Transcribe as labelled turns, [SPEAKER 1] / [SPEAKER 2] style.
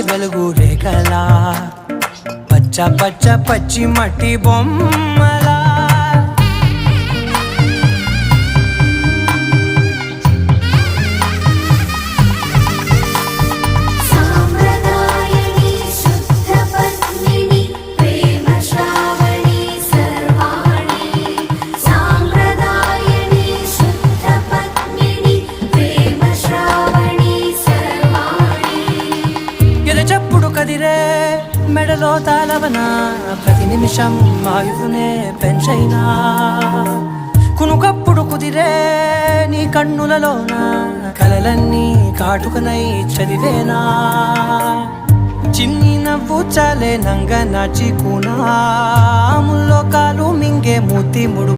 [SPEAKER 1] వెలుగు రేఖలా పచ్చ పచ్చ పచ్చి మట్టి బొమ్మలా చెప్పుడు కదిరే మెడలో తాళవన ప్రతి నిమిషం ఆయుధునే పెంచైనా కునుకప్పుడు కుదిరే నీ కన్నులలోన కలలన్నీ కాటుకనై చదివేనా చిన్ని నవ్వు చాలే నంగ నాచి కూనా ముల్లో కాలు మింగే మూతి ముడు